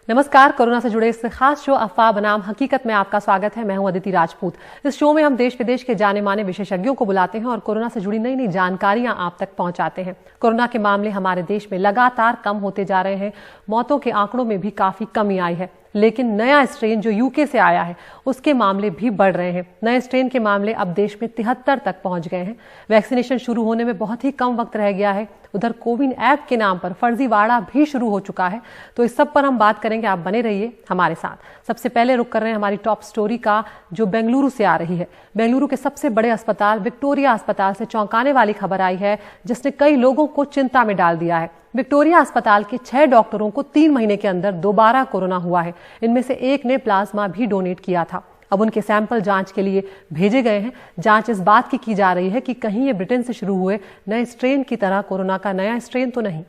नमस्कार। कोरोना से जुड़े इस खास शो अफवाह बनाम हकीकत में आपका स्वागत है। मैं हूं अदिति राजपूत। इस शो में हम देश विदेश के जाने माने विशेषज्ञों को बुलाते हैं और कोरोना से जुड़ी नई नई जानकारियां आप तक पहुंचाते हैं। कोरोना के मामले हमारे देश में लगातार कम होते जा रहे हैं। मौतों के आंकड़ों में भी काफी कमी आई है, लेकिन नया स्ट्रेन जो यूके से आया है उसके मामले भी बढ़ रहे हैं। नए स्ट्रेन के मामले अब देश में 73 तक पहुंच गए हैं। वैक्सीनेशन शुरू होने में बहुत ही कम वक्त रह गया है। उधर कोविन ऐप के नाम पर फर्जीवाड़ा भी शुरू हो चुका है। तो इस सब पर हम बात करेंगे, आप बने रहिए हमारे साथ। सबसे पहले रुक कर रहे हैं हमारी टॉप स्टोरी का, जो बेंगलुरु से आ रही है। बेंगलुरु के सबसे बड़े अस्पताल विक्टोरिया अस्पताल से चौंकाने वाली खबर आई है, जिसने कई लोगों को चिंता में डाल दिया है। विक्टोरिया अस्पताल के 6 डॉक्टरों को 3 महीने के अंदर दोबारा कोरोना हुआ है। इनमें से एक ने प्लाज्मा भी डोनेट किया था। अब उनके सैंपल जांच के लिए भेजे गए हैं। जांच इस बात की जा रही है कि कहीं ये ब्रिटेन से शुरू हुए नए स्ट्रेन की तरह कोरोना का नया स्ट्रेन तो नहीं।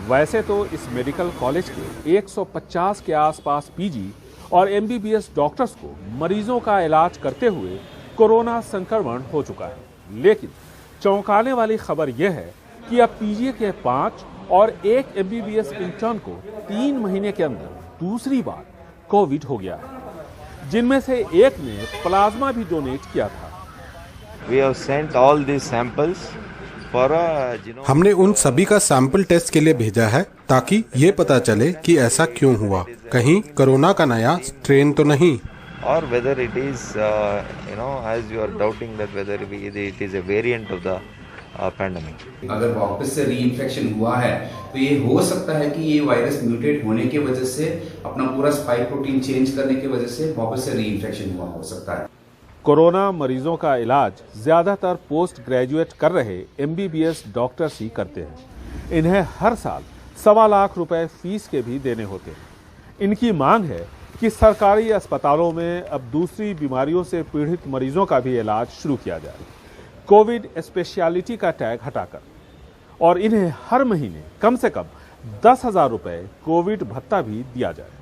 वैसे तो इस मेडिकल कॉलेज के 150 के आसपास पीजी और एमबीबीएस डॉक्टर्स को मरीजों का इलाज करते हुए कोरोना संक्रमण हो चुका है, लेकिन चौंकाने वाली खबर यह है कि अब पीजी के 5 और एक एमबीबीएस इंटर्न को 3 महीने के अंदर दूसरी बार कोविड हो गया है, जिनमें से एक ने प्लाज्मा भी डोनेट किया था। We have sent all these samples for हमने उन सभी का सैंपल टेस्ट के लिए भेजा है ताकि ये पता चले कि ऐसा क्यों हुआ, कहीं कोरोना का नया स्ट्रेन तो नहीं, or whether it is as you are doubting that whether it is a variant of the pandemic. अगर वापस से रीइंफेक्शन हुआ है तो ये हो सकता है कि ये वायरस म्यूटेट होने की वजह से अपना पूरा स्पाइक प्रोटीन चेंज करने की वजह से वापस से रीइंफेक्शन हुआ हो सकता है। कोरोना मरीजों का इलाज ज्यादातर पोस्ट ग्रेजुएट कर रहे एमबीबीएस डॉक्टर्स ही करते हैं। इन्हें हर साल 1.25 लाख रुपए फीस के भी देने होते हैं। इनकी मांग है कि सरकारी अस्पतालों में अब दूसरी बीमारियों से पीड़ित मरीजों का भी इलाज शुरू किया जाए, कोविड स्पेशलिटी का टैग हटाकर, और इन्हें हर महीने कम से कम 10,000 रुपए कोविड भत्ता भी दिया जाए।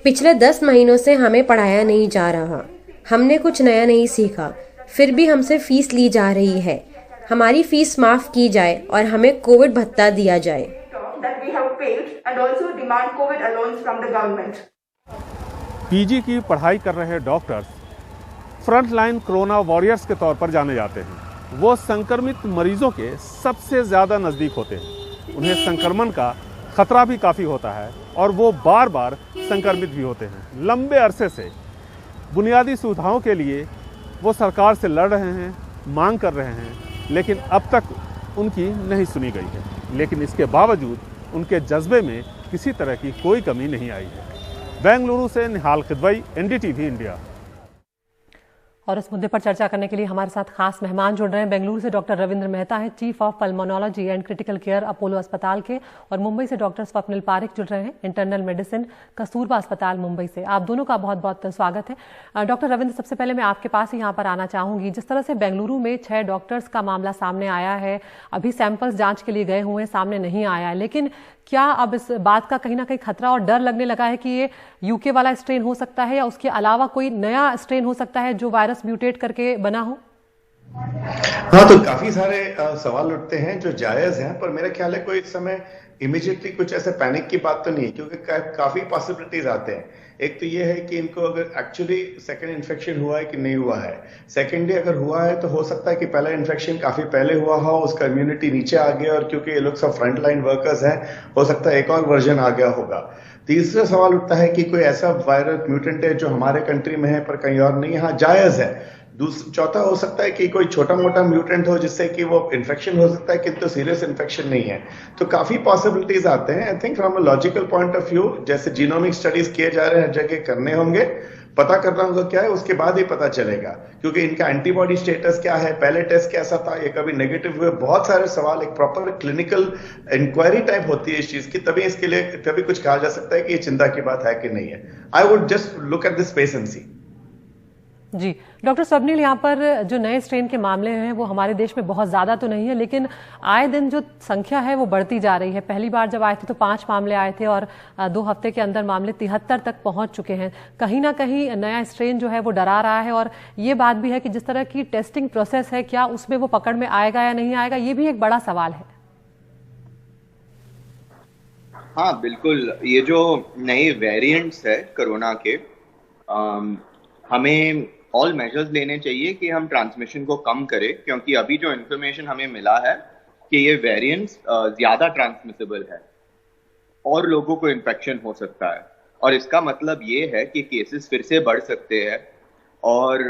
पिछले 10 महीनों से हमें पढ़ाया नहीं जा रहा, हमने कुछ नया नहीं सीखा, फिर भी हमसे फीस ली जा रही है। हमारी फीस माफ की जाए और हमें कोविड भत्ता दिया जाए। पीजी की पढ़ाई कर रहे doctors front line corona warriors के तौर पर जाने जाते हैं। वो संक्रमित मरीजों के सबसे ज्यादा नजदीक होते हैं। उन्हें संक्रमण का खतरा भी काफी होता है और वो बार बार संक्रमित भी होते हैं। लंबे अरसे से बुनियादी सुविधाओं के लिए वो सरकार से लड़ रहे हैं, मांग कर रहे हैं, लेकिन अब तक उनकी नहीं सुनी गई है। लेकिन इसके बावजूद उनके जज्बे में किसी तरह की कोई कमी नहीं आई है। बेंगलुरु से निहाल किदवई, एनडीटीवी इंडिया। और इस मुद्दे पर चर्चा करने के लिए हमारे साथ खास मेहमान जुड़ रहे हैं। बेंगलुरु से डॉक्टर रविंद्र मेहता हैं, chief of pulmonology and critical care Apollo अस्पताल के, और मुंबई से डॉक्टर स्वप्निल पारिक जुड़ रहे हैं, इंटरनल मेडिसिन कस्तूरबा अस्पताल मुंबई से। आप दोनों का बहुत बहुत स्वागत है। डॉक्टर रविंद्र, सबसे पहले मैं आपके पास ही यहाँ पर आना चाहूंगी। जिस तरह से बेंगलुरु में 6 डॉक्टर्स का मामला सामने आया है, अभी सैंपल्स जांच के लिए गए हुए हैं, सामने नहीं आया है, लेकिन क्या अब इस बात का कहीं ना कहीं खतरा और डर लगने लगा है कि ये यूके वाला स्ट्रेन हो सकता है या उसके अलावा कोई नया स्ट्रेन हो सकता है जो वायरस म्यूटेट करके बना हो? हाँ, तो काफी सारे सवाल उठते हैं जो जायज हैं, पर मेरा ख्याल है कोई इस समय इमीडिएटली कुछ ऐसे पैनिक की बात तो नहीं है, क्योंकि काफी पॉसिबिलिटीज आते हैं। एक तो ये है कि इनको अगर एक्चुअली सेकंड इन्फेक्शन हुआ है कि नहीं हुआ है। सेकेंडली अगर हुआ है तो हो सकता है कि पहला इन्फेक्शन काफी पहले हुआ हो, उसका इम्यूनिटी नीचे आ गया, और क्योंकि ये लोग सब फ्रंट लाइन वर्कर्स हैं, हो सकता है एक और वर्जन आ गया होगा। तीसरा सवाल उठता है कि कोई ऐसा वायरस म्यूटेंट है जो हमारे कंट्री में है पर कहीं और नहीं। हाँ, जायज है। चौथा हो सकता है कि कोई छोटा मोटा म्यूटेंट हो जिससे कि वो इन्फेक्शन हो सकता है, किंतु सीरियस इन्फेक्शन नहीं है। तो काफी पॉसिबिलिटीज आते हैं। I think from a logical point of view, जैसे जीनोमिक स्टडीज किए जा रहे हैं, हर जगह करने होंगे, पता करना होगा क्या है, उसके बाद ही पता चलेगा क्योंकि इनका एंटीबॉडी स्टेटस क्या है, पहले टेस्ट कैसा था, ये कभी नेगेटिव हुए, बहुत सारे सवाल। एक प्रॉपर क्लिनिकल इंक्वायरी टाइप होती है इस चीज की, तभी इसके लिए तभी कुछ कहा जा सकता है कि ये चिंता की बात है कि नहीं है। I would just look at this space and see. जी डॉक्टर स्वप्निल, यहाँ पर जो नए स्ट्रेन के मामले हैं वो हमारे देश में बहुत ज़्यादा तो नहीं है, लेकिन आए दिन जो संख्या है वो बढ़ती जा रही है। पहली बार जब आए थे तो 5 मामले आए थे और 2 हफ्ते के अंदर मामले 73 तक पहुंच चुके हैं। कहीं ना कहीं नया स्ट्रेन जो है वो डरा रहा है, और ये बात भी है कि जिस तरह की टेस्टिंग प्रोसेस है, क्या उसमें वो पकड़ में आएगा या नहीं आएगा, ये भी एक बड़ा सवाल है। हाँ बिल्कुल, ये जो नए वेरिएंट्स है कोरोना के, हमें ऑल मेजर्स लेने चाहिए कि हम ट्रांसमिशन को कम करें, क्योंकि अभी जो इन्फॉर्मेशन हमें मिला है कि ये वेरिएंट्स ज्यादा ट्रांसमिसिबल है और लोगों को इन्फेक्शन हो सकता है, और इसका मतलब ये है कि केसेस फिर से बढ़ सकते हैं और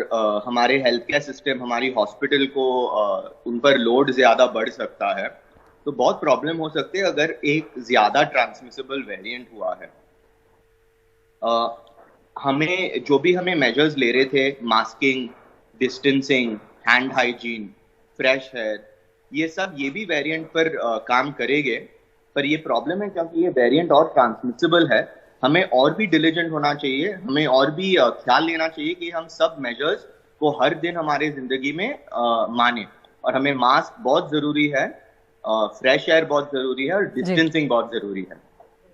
हमारे हेल्थ केयर सिस्टम, हमारी हॉस्पिटल को उन पर लोड ज्यादा बढ़ सकता है। तो बहुत प्रॉब्लम हो सकती है अगर एक ज्यादा ट्रांसमिसिबल वेरिएंट हुआ है। हमें मेजर्स ले रहे थे, masking, distancing, hand hygiene, fresh air, ये भी वेरिएंट पर काम करेंगे। पर ये प्रॉब्लम है क्योंकि ये वेरिएंट और ट्रांसमिसिबल है, हमें और भी डिलीजेंट होना चाहिए, हमें और भी ख्याल लेना चाहिए कि हम सब मेजर्स को हर दिन हमारे जिंदगी में माने। और हमें मास्क बहुत जरूरी है, फ्रेश एयर बहुत जरूरी है और डिस्टेंसिंग बहुत जरूरी है।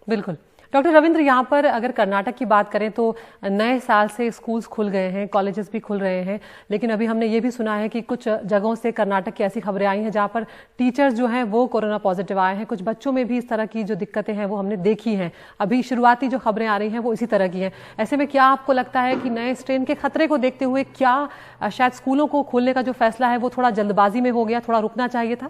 बिल्कुल। डॉक्टर रविंद्र, यहाँ पर अगर कर्नाटक की बात करें तो नए साल से स्कूल्स खुल गए हैं, कॉलेजेस भी खुल रहे हैं, लेकिन अभी हमने ये भी सुना है कि कुछ जगहों से कर्नाटक की ऐसी खबरें आई हैं जहाँ पर टीचर्स जो हैं वो कोरोना पॉजिटिव आए हैं। कुछ बच्चों में भी इस तरह की जो दिक्कतें हैं वो हमने देखी हैं। अभी शुरुआती जो खबरें आ रही हैं वो इसी तरह की हैं। ऐसे में क्या आपको लगता है कि नए स्ट्रेन के खतरे को देखते हुए क्या शायद स्कूलों को खोलने का जो फैसला है वो थोड़ा जल्दबाजी में हो गया, थोड़ा रुकना चाहिए था?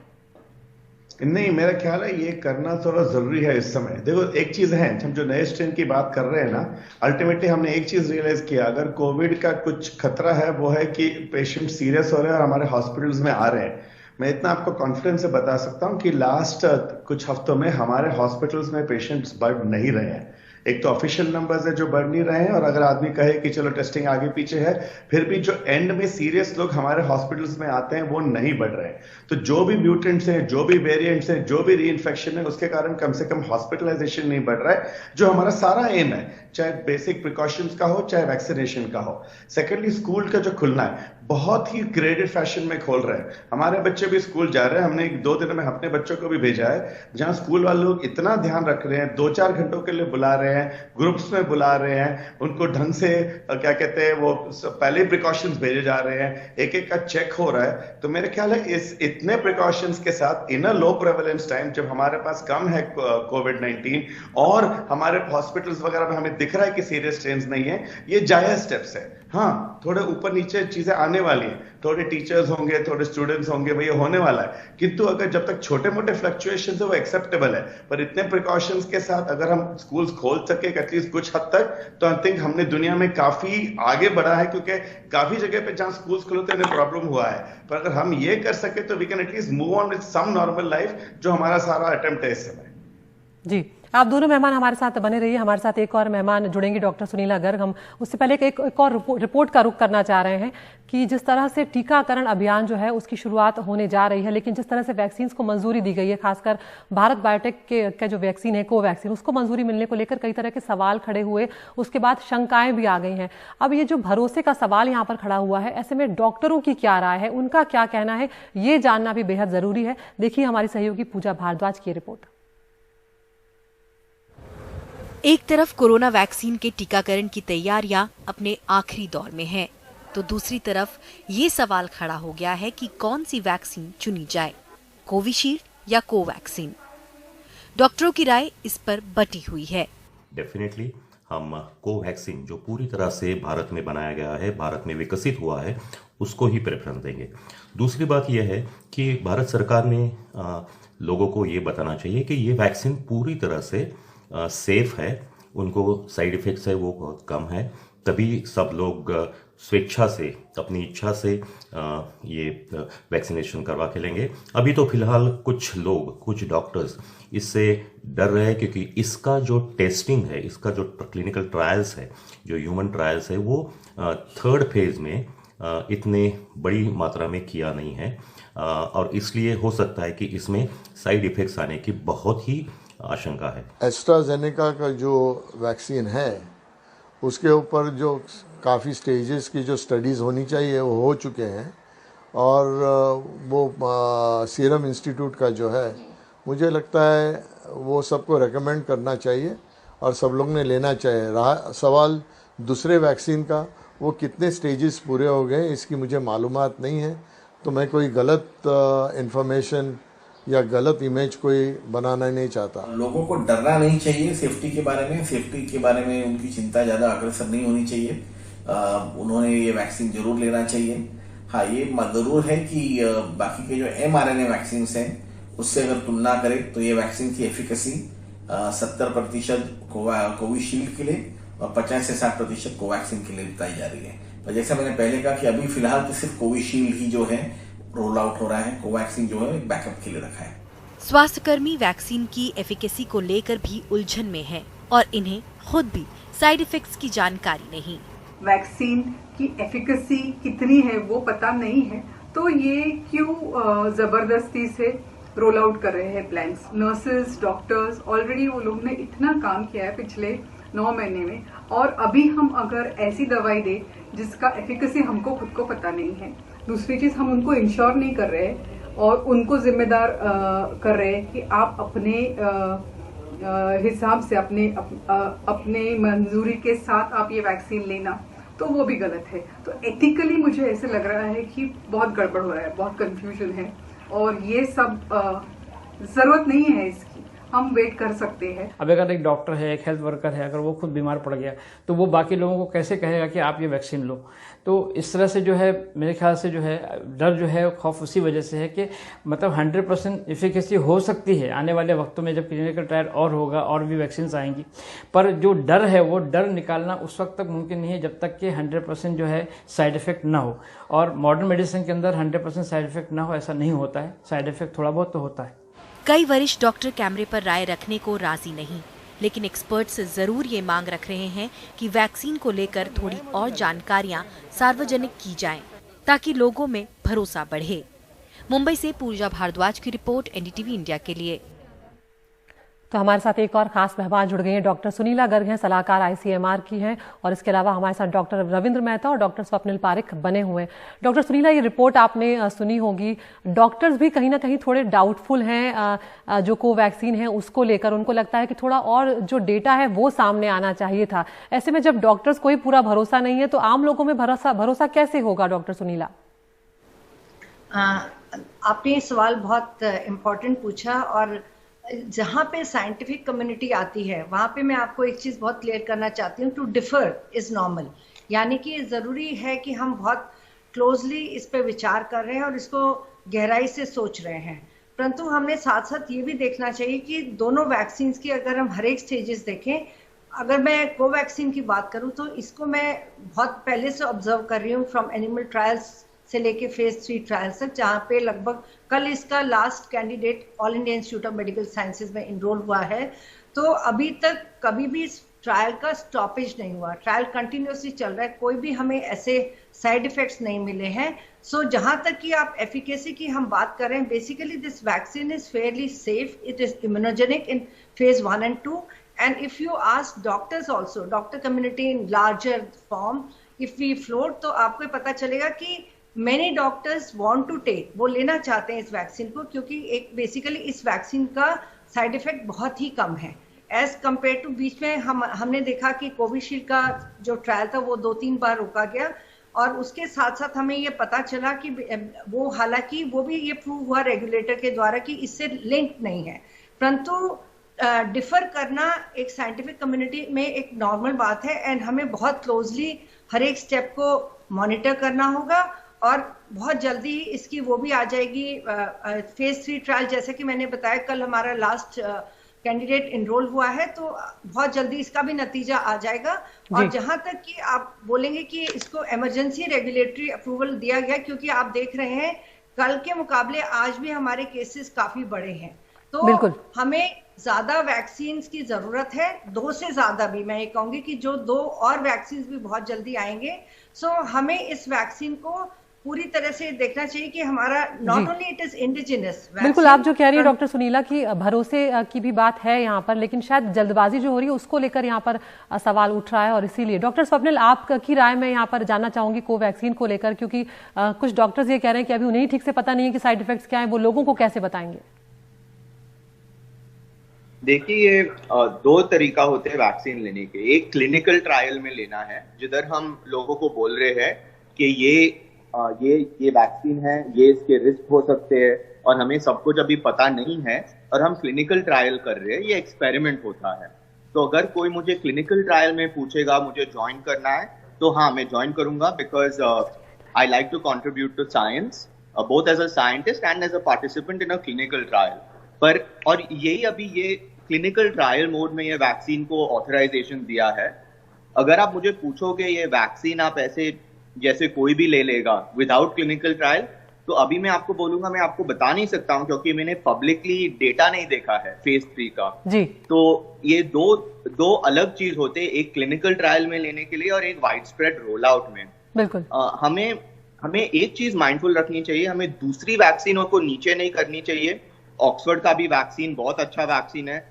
नहीं, मेरा ख्याल है ये करना थोड़ा जरूरी है इस समय। देखो, एक चीज है, हम जो नए स्ट्रेन की बात कर रहे हैं ना, अल्टीमेटली हमने एक चीज रियलाइज किया, अगर कोविड का कुछ खतरा है वो है कि पेशेंट सीरियस हो रहे हैं और हमारे हॉस्पिटल्स में आ रहे हैं। मैं इतना आपको कॉन्फिडेंस से बता सकता हूं कि लास्ट कुछ हफ्तों में हमारे हॉस्पिटल्स में पेशेंट्स बढ़ नहीं रहे हैं। एक तो ऑफिशियल नंबर्स है जो बढ़ नहीं रहे हैं, और अगर आदमी कहे कि चलो टेस्टिंग आगे पीछे है, फिर भी जो एंड में सीरियस लोग हमारे हॉस्पिटल्स में आते हैं वो नहीं बढ़ रहे हैं। तो जो भी म्यूटेंट्स हैं, जो भी वेरिएंट्स हैं, जो भी रीइंफेक्शन है, उसके कारण कम से कम हॉस्पिटलाइजेशन नहीं बढ़ रहा है, जो हमारा सारा एम है, चाहे बेसिक प्रिकॉशंस का हो चाहे वैक्सीनेशन का हो। सेकेंडली, स्कूल का जो खुलना है बहुत ही ग्रेडेड फैशन में खोल रहे हैं। हमारे बच्चे भी स्कूल जा रहे हैं, हमने 2 दिन में अपने बच्चों को भी भेजा है, जहां स्कूल वाले लोग इतना ध्यान रख रहे हैं, 2-4 घंटों के लिए बुला रहे हैं, ग्रुप्स में बुला रहे हैं, उनको ढंग से क्या कहते हैं वो पहले प्रिकॉशंस भेजे जा रहे हैं, एक एक का चेक हो रहा है। तो मेरे ख्याल है इस इतने प्रिकॉशंस के साथ इन अ लो प्रेवलेंस टाइम, जब हमारे पास कम है कोविड-19 और हमारे हॉस्पिटल्स वगैरह में हमें दिख रहा है कि सीरियस स्ट्रेन्स नहीं है, ये जायज स्टेप्स है। हाँ, थोड़े ऊपर नीचे चीजें आने वाली हैं, थोड़े टीचर्स होंगे, थोड़े स्टूडेंट्स होंगे, भैया होने वाला है, किंतु अगर जब तक छोटे मोटे फ्लक्चुएशंस है वो एक्सेप्टेबल है। पर इतने प्रिकॉशंस के साथ अगर हम स्कूल्स खोल सके एटलीस्ट कुछ हद तक, तो आई थिंक हमने दुनिया में काफी आगे बढ़ा है, क्योंकि काफी जगह पे जहां स्कूल्स खुले थे प्रॉब्लम हुआ है। पर अगर हम ये कर सके तो we can at least move on with some normal life, जो हमारा सारा अटेम्प्ट है इस समय। जी, आप दोनों मेहमान हमारे साथ बने रहिए। हमारे साथ एक और मेहमान जुड़ेंगे, डॉक्टर सुनीला गर्ग। हम उससे पहले एक और रिपोर्ट का रुख करना चाह रहे हैं कि जिस तरह से टीकाकरण अभियान जो है उसकी शुरुआत होने जा रही है, लेकिन जिस तरह से वैक्सीन को मंजूरी दी गई है, खासकर भारत बायोटेक के जो वैक्सीन है कोवैक्सीन, उसको मंजूरी मिलने को लेकर कई तरह के सवाल खड़े हुए, उसके बाद शंकाएं भी आ गई हैं। अब ये जो भरोसे का सवाल यहाँ पर खड़ा हुआ है, ऐसे में डॉक्टरों की क्या राय है, उनका क्या कहना है, ये जानना भी बेहद जरूरी है। देखिए हमारी सहयोगी पूजा भारद्वाज की रिपोर्ट। एक तरफ कोरोना वैक्सीन के टीकाकरण की तैयारियां अपने आखिरी दौर में हैं, तो दूसरी तरफ ये सवाल खड़ा हो गया है कि कौन सी वैक्सीन चुनी जाए, कोविशील्ड या कोवैक्सीन। डॉक्टरों की राय इस पर बटी हुई है। डेफिनेटली हम कोवैक्सीन, जो पूरी तरह से भारत में बनाया गया है, भारत में विकसित हुआ है, उसको ही प्रेफरेंस देंगे। दूसरी बात यह है कि भारत सरकार ने लोगों को ये बताना चाहिए कि ये वैक्सीन पूरी तरह से सेफ है, उनको साइड इफेक्ट्स है वो बहुत कम है, तभी सब लोग स्वेच्छा से, अपनी इच्छा से ये वैक्सीनेशन करवा के लेंगे। अभी तो फिलहाल कुछ लोग, कुछ डॉक्टर्स इससे डर रहे हैं, क्योंकि इसका जो टेस्टिंग है, इसका जो क्लिनिकल ट्रायल्स है, जो ह्यूमन ट्रायल्स है, वो 3rd फेज में इतने बड़ी मात्रा में किया नहीं है, और इसलिए हो सकता है कि इसमें साइड इफेक्ट्स आने की बहुत ही आशंका है। एस्ट्राजेनेका का जो वैक्सीन है उसके ऊपर जो काफ़ी स्टेजेस की जो स्टडीज़ होनी चाहिए वो हो चुके हैं, और वो सीरम इंस्टीट्यूट का जो है मुझे लगता है वो सबको रेकमेंड करना चाहिए और सब लोग ने लेना चाहिए। रहा सवाल दूसरे वैक्सीन का, वो कितने स्टेजेस पूरे हो गए इसकी मुझे मालूमात नहीं है, तो मैं कोई गलत इंफॉर्मेशन या गलत इमेज कोई बनाना नहीं चाहता। लोगों को डरना नहीं चाहिए सेफ्टी के बारे में, सेफ्टी के बारे में उनकी चिंता ज़्यादा अग्रसर नहीं होनी चाहिए। उन्होंने ये वैक्सीन जरूर लेना चाहिए। हाँ, ये जरूर है कि बाकी के जो mRNA वैक्सीन हैं उससे अगर तुलना करें तो ये वैक्सीन की एफिकेसी 70% कोविशील्ड के लिए और 50 से 60% कोवैक्सीन के लिए बताई जा रही है। पर जैसा मैंने पहले कहा कि अभी फिलहाल तो सिर्फ कोविशील्ड ही जो है रोल आउट हो रहा है, कोवैक्सीन जो है बैकअप के लिए रखा है। स्वास्थ्यकर्मी वैक्सीन की एफिकेसी को लेकर भी उलझन में हैं और इन्हें खुद भी साइड इफेक्ट्स की जानकारी नहीं। वैक्सीन की एफिकेसी कितनी है वो पता नहीं है, तो ये क्यों जबरदस्ती से रोल आउट कर रहे हैं प्लान्स। नर्सेज, डॉक्टर्स, ऑलरेडी वो लोग ने इतना काम किया है पिछले 9 महीने में, और अभी हम अगर ऐसी दवाई दे जिसका एफिकेसी हमको खुद को पता नहीं है, दूसरी चीज हम उनको इंश्योर नहीं कर रहे हैं और उनको जिम्मेदार कर रहे हैं कि आप अपने हिसाब से अपने मंजूरी के साथ आप ये वैक्सीन लेना, तो वो भी गलत है। तो एथिकली मुझे ऐसे लग रहा है कि बहुत गड़बड़ हो रहा है, बहुत कंफ्यूजन है, और ये सब जरूरत नहीं है इसकी, हम वेट कर सकते हैं। अब अगर एक डॉक्टर है, एक हेल्थ वर्कर है, अगर वो खुद बीमार पड़ गया तो वो बाकी लोगों को कैसे कहेगा कि आप ये वैक्सीन लो। तो इस तरह से जो है मेरे ख्याल से जो है डर जो है खौफ उसी वजह से है कि मतलब 100% एफिकेसी हो सकती है आने वाले वक्तों में जब क्लिनिकल ट्रायल और होगा और भी वैक्सीन आएंगी, पर जो डर है वो डर निकालना उस वक्त तक मुमकिन नहीं है जब तक कि 100% जो है साइड इफेक्ट ना हो। और मॉडर्न मेडिसिन के अंदर 100% साइड इफेक्ट ना हो ऐसा नहीं होता है, साइड इफेक्ट थोड़ा बहुत तो होता है। कई वरिष्ठ डॉक्टर कैमरे पर राय रखने को राजी नहीं, लेकिन एक्सपर्ट से जरूर ये मांग रख रहे हैं कि वैक्सीन को लेकर थोड़ी और जानकारियां सार्वजनिक की जाएं, ताकि लोगों में भरोसा बढ़े। मुंबई से पूजा भारद्वाज की रिपोर्ट, एनडीटीवी इंडिया के लिए। तो हमारे साथ एक और खास मेहमान जुड़ गए हैं। डॉक्टर सुनीला गर्ग हैं, सलाहकार आईसीएमआर की हैं, और इसके अलावा हमारे साथ डॉक्टर रविंद्र मेहता और डॉक्टर स्वप्निल पारिक बने हुए हैं। डॉक्टर सुनीला, ये रिपोर्ट आपने सुनी होगी, डॉक्टर्स भी कहीं ना कहीं थोड़े डाउटफुल हैं जो कोवैक्सीन है उसको लेकर। उनको लगता है कि थोड़ा और जो डेटा है वो सामने आना चाहिए था। ऐसे में जब डॉक्टर्स को ही पूरा भरोसा नहीं है तो आम लोगों में भरोसा कैसे होगा? डॉक्टर सुनीला, आपने सवाल बहुत इम्पोर्टेंट पूछा, और जहाँ पे साइंटिफिक कम्युनिटी आती है वहाँ पे मैं आपको एक चीज़ बहुत क्लियर करना चाहती हूँ, टू डिफर इज़ नॉर्मल। यानी कि ज़रूरी है कि हम बहुत क्लोजली इस पे विचार कर रहे हैं और इसको गहराई से सोच रहे हैं, परंतु हमने साथ साथ ये भी देखना चाहिए कि दोनों वैक्सीन की अगर हम हर एक स्टेजेस देखें, अगर मैं कोवैक्सीन की बात करूँ तो इसको मैं बहुत पहले से ऑब्जर्व कर रही हूँ, फ्रॉम एनिमल ट्रायल्स से लेके फेज 3 ट्रायल्स तक, जहाँ पे लगभग कल इसका last candidate all India institute of medical sciences में इनरोल हुआ है। तो अभी तक कभी भी इस ट्रायल का स्टॉपेज नहीं हुआ, ट्रायल कंटिन्यूसली चल रहा है, कोई भी हमें ऐसे साइड इफेक्ट्स नहीं मिले हैं। सो जहाँ तक कि आप एफिकेसी की हम बात कर रहे हैं, basically this vaccine is fairly safe, it is immunogenic in phase 1 and 2, and if you ask doctors also, doctor community in larger form, if we float, तो आपको पता चलेगा कि many doctors want to take, वो लेना चाहते हैं इस वैक्सीन को, क्योंकि एक बेसिकली इस वैक्सीन का साइड इफेक्ट बहुत ही कम है एज कम्पेयर टू बीच में हमने देखा कि कोविशील्ड का जो ट्रायल था वो 2-3 बार रोका गया, और उसके साथ साथ हमें ये पता चला कि वो, हालांकि वो भी ये प्रूव हुआ रेगुलेटर के द्वारा कि इससे लिंक नहीं है, परंतु डिफर करना एक साइंटिफिक कम्युनिटी में एक नॉर्मल बात है, एंड हमें बहुत क्लोजली हर एक स्टेप को मॉनिटर करना होगा, और बहुत जल्दी इसकी वो भी आ जाएगी फेज 3 ट्रायल। जैसे कि मैंने बताया कल हमारा लास्ट कैंडिडेट इनरोल हुआ है, तो बहुत जल्दी इसका भी नतीजा आ जाएगा। और जहां तक कि आप बोलेंगे कि इसको इमरजेंसी रेगुलेटरी अप्रूवल दिया गया, क्योंकि आप देख रहे हैं कल के मुकाबले आज भी हमारे केसेस काफी बड़े हैं, तो हमें ज्यादा वैक्सीन की जरूरत है, 2 से ज्यादा भी, मैं ये कहूंगी कि जो 2 और वैक्सीन भी बहुत जल्दी आएंगे। सो हमें इस वैक्सीन को पूरी तरह से देखना चाहिए कि हमारा not only it is indigenous. बिल्कुल, आप जो कह रही है डॉक्टर सुनीला की भरोसे की भी बात है यहाँ पर, लेकिन शायद जल्दबाजी जो हो रही है उसको लेकर यहाँ पर सवाल उठ रहा है। और इसीलिए डॉक्टर स्वप्निल, आपकी राय मैं यहाँ पर जानना चाहूंगी कोवैक्सीन को लेकर, क्योंकि कुछ डॉक्टर्स ये कह रहे हैं कि अभी उन्हें ठीक से पता नहीं है कि साइड इफेक्ट्स क्या है, वो लोगों को कैसे बताएंगे? देखिए, ये दो तरीका होते हैं वैक्सीन लेने के। एक क्लिनिकल ट्रायल में लेना है, जिधर हम लोगों को बोल रहे हैं कि ये वैक्सीन है, ये इसके रिस्क हो सकते हैं और हमें सब कुछ अभी पता नहीं है और हम क्लिनिकल ट्रायल कर रहे हैं, ये एक्सपेरिमेंट होता है। तो अगर कोई मुझे क्लिनिकल ट्रायल में पूछेगा मुझे ज्वाइन करना है, तो हाँ, मैं ज्वाइन करूंगा, because I like to contribute to science both as a scientist and as a participant in a clinical trial. पर और यही अभी ये क्लिनिकल ट्रायल मोड में ये वैक्सीन को ऑथराइजेशन दिया है। अगर आप मुझे पूछोगे ये वैक्सीन आप ऐसे जैसे कोई भी ले लेगा विदाउट क्लिनिकल ट्रायल, तो अभी मैं आपको बोलूंगा, मैं आपको बता नहीं सकता हूं, क्योंकि मैंने पब्लिकली डेटा नहीं देखा है फेज 3 का जी। तो ये दो अलग चीज होते हैं, एक क्लिनिकल ट्रायल में लेने के लिए और एक वाइड स्प्रेड रोल आउट में। बिल्कुल हमें एक चीज माइंडफुल रखनी चाहिए, हमें दूसरी वैक्सीनों को नीचे नहीं करनी चाहिए। ऑक्सफोर्ड का भी वैक्सीन बहुत अच्छा वैक्सीन है,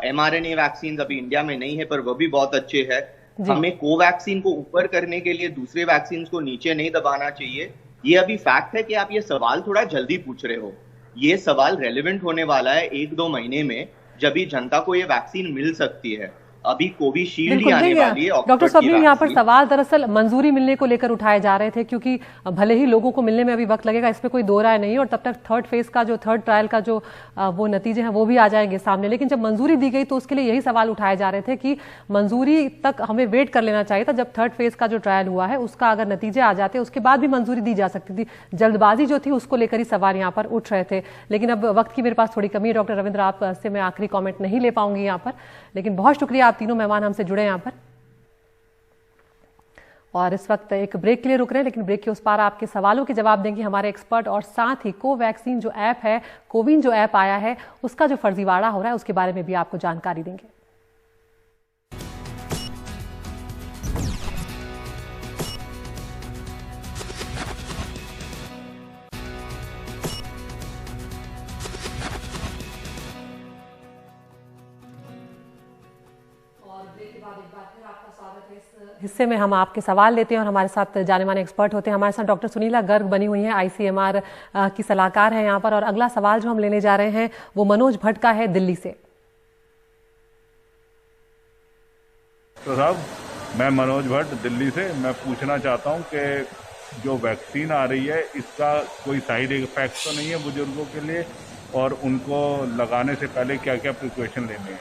mRNA वैक्सीन अभी इंडिया में नहीं है पर वो भी बहुत अच्छे है। हमें कोवैक्सीन को ऊपर करने के लिए दूसरे वैक्सीन को नीचे नहीं दबाना चाहिए। ये अभी फैक्ट है कि आप ये सवाल थोड़ा जल्दी पूछ रहे हो, ये सवाल रेलेवेंट होने वाला है 1-2 महीने में, जब भी जनता को ये वैक्सीन मिल सकती है। अभी कोविशील्ड ही आने वाली है। डॉक्टर स्वप्निल, यहाँ पर सवाल दरअसल मंजूरी मिलने को लेकर उठाए जा रहे थे, क्योंकि भले ही लोगों को मिलने में अभी वक्त लगेगा, इसमें कोई दो राय नहीं, और तब तक थर्ड फेज का जो थर्ड ट्रायल का जो वो नतीजे हैं वो भी आ जाएंगे सामने। लेकिन जब मंजूरी दी गई तो उसके लिए यही सवाल उठाए जा रहे थे कि मंजूरी तक हमें वेट कर लेना चाहिए था। जब थर्ड फेज का जो ट्रायल हुआ है उसका अगर नतीजे आ जाते उसके बाद भी मंजूरी दी जा सकती थी। जल्दबाजी जो थी उसको लेकर ही सवाल यहाँ पर उठ रहे थे। लेकिन अब वक्त की मेरे पास थोड़ी कमी है डॉक्टर रविंद्र, आपसे मैं आखिरी कॉमेंट नहीं ले पाऊंगी यहाँ पर, लेकिन बहुत शुक्रिया आप तीनों मेहमान हमसे जुड़े यहाँ पर। और इस वक्त एक ब्रेक के लिए रुक रहे हैं, लेकिन ब्रेक के उस पार आपके सवालों के जवाब देंगे हमारे एक्सपर्ट, और साथ ही कोवैक्सीन जो ऐप है, कोविन जो ऐप आया है, उसका जो फर्जीवाड़ा हो रहा है उसके बारे में भी आपको जानकारी देंगे। हिस्से में हम आपके सवाल लेते हैं और हमारे साथ जाने माने एक्सपर्ट होते हैं। हमारे साथ डॉक्टर सुनीला गर्ग बनी हुई हैं, ICMR की सलाहकार हैं यहाँ पर। और अगला सवाल जो हम लेने जा रहे हैं वो मनोज भट्ट का है, दिल्ली से। तो साहब, मैं मनोज भट्ट दिल्ली से, मैं पूछना चाहता हूँ कि जो वैक्सीन आ रही है इसका कोई साइड इफेक्ट तो नहीं है बुजुर्गों के लिए, और उनको लगाने से पहले क्या क्या प्रिकॉशन लेने हैं?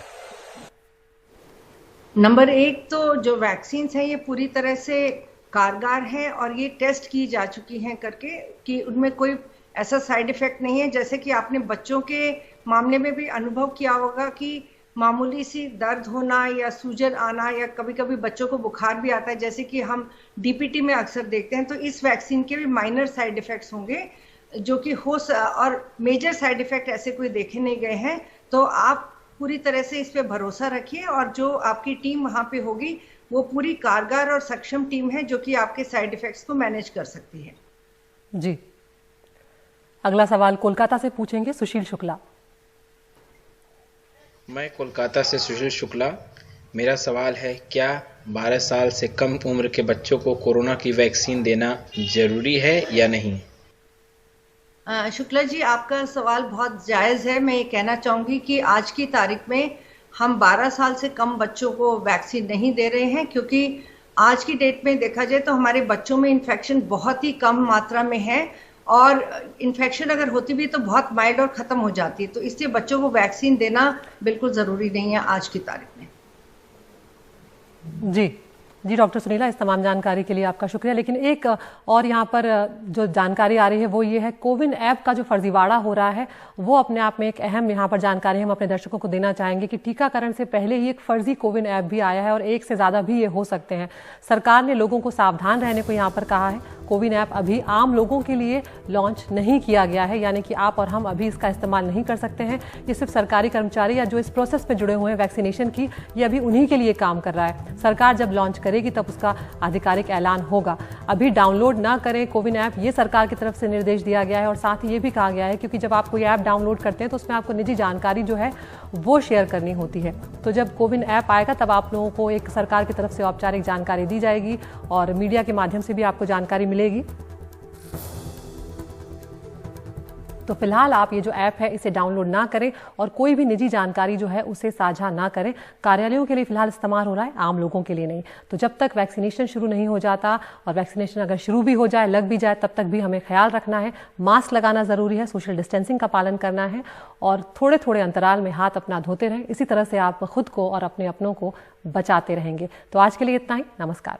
नंबर 1 तो जो वैक्सीन है ये पूरी तरह से कारगर है और ये टेस्ट की जा चुकी हैं करके कि उनमें कोई ऐसा साइड इफेक्ट नहीं है। जैसे कि आपने बच्चों के मामले में भी अनुभव किया होगा कि मामूली सी दर्द होना या सूजन आना या कभी कभी बच्चों को बुखार भी आता है, जैसे कि हम DPT में अक्सर देखते हैं। तो इस वैक्सीन के भी माइनर साइड इफेक्ट्स होंगे जो कि और मेजर साइड इफेक्ट ऐसे कोई देखे नहीं गए हैं। तो आप पूरी तरह से इस पे भरोसा रखिए और जो आपकी टीम वहां पे होगी वो पूरी कारगर और सक्षम टीम है जो कि आपके साइड इफेक्ट्स को मैनेज कर सकती है। जी, अगला सवाल कोलकाता से पूछेंगे सुशील शुक्ला। मैं कोलकाता से सुशील शुक्ला, मेरा सवाल है, क्या 12 साल से कम उम्र के बच्चों को कोरोना की वैक्सीन देना जरूरी है या नहीं? शुक्ला जी, आपका सवाल बहुत जायज़ है। मैं ये कहना चाहूँगी कि आज की तारीख में हम 12 साल से कम बच्चों को वैक्सीन नहीं दे रहे हैं, क्योंकि आज की डेट में देखा जाए तो हमारे बच्चों में इन्फेक्शन बहुत ही कम मात्रा में है और इन्फेक्शन अगर होती भी तो बहुत माइल्ड और ख़त्म हो जाती है। तो इसलिए बच्चों को वैक्सीन देना बिल्कुल ज़रूरी नहीं है आज की तारीख में। जी डॉक्टर सुनीला, इस तमाम जानकारी के लिए आपका शुक्रिया। लेकिन एक और यहाँ पर जो जानकारी आ रही है वो ये है, कोविन ऐप का जो फर्जीवाड़ा हो रहा है वो अपने आप में एक अहम यहाँ पर जानकारी हम अपने दर्शकों को देना चाहेंगे कि टीकाकरण से पहले ही एक फर्जी कोविन ऐप भी आया है और एक से ज़्यादा भी ये हो सकते हैं। सरकार ने लोगों को सावधान रहने को यहाँ पर कहा है कोविन ऐप अभी आम लोगों के लिए लॉन्च नहीं किया गया है, यानी कि आप और हम अभी इसका इस्तेमाल नहीं कर सकते हैं। ये सिर्फ सरकारी कर्मचारी या जो इस प्रोसेस में जुड़े हुए हैं वैक्सीनेशन की, ये अभी उन्हीं के लिए काम कर रहा है। सरकार जब लॉन्च करेगी तब उसका आधिकारिक ऐलान होगा। अभी डाउनलोड ना करें कोविन ऐप, ये सरकार की तरफ से निर्देश दिया गया है। और साथ ही ये भी कहा गया है क्योंकि जब आप कोई ऐप डाउनलोड करते हैं तो उसमें आपको निजी जानकारी जो है वो शेयर करनी होती है। तो जब कोविन ऐप आएगा तब आप लोगों को एक सरकार की तरफ से औपचारिक जानकारी दी जाएगी और मीडिया के माध्यम से भी आपको जानकारी मिलेगी। तो फिलहाल आप ये जो ऐप है इसे डाउनलोड ना करें और कोई भी निजी जानकारी जो है उसे साझा ना करें। कार्यालयों के लिए फिलहाल इस्तेमाल हो रहा है, आम लोगों के लिए नहीं। तो जब तक वैक्सीनेशन शुरू नहीं हो जाता, और वैक्सीनेशन अगर शुरू भी हो जाए, लग भी जाए, तब तक भी हमें ख्याल रखना है, मास्क लगाना जरूरी है, सोशल डिस्टेंसिंग का पालन करना है और थोड़े थोड़े अंतराल में हाथ अपना धोते रहें। इसी तरह से आप खुद को और अपने अपनों को बचाते रहेंगे। तो आज के लिए इतना ही। नमस्कार।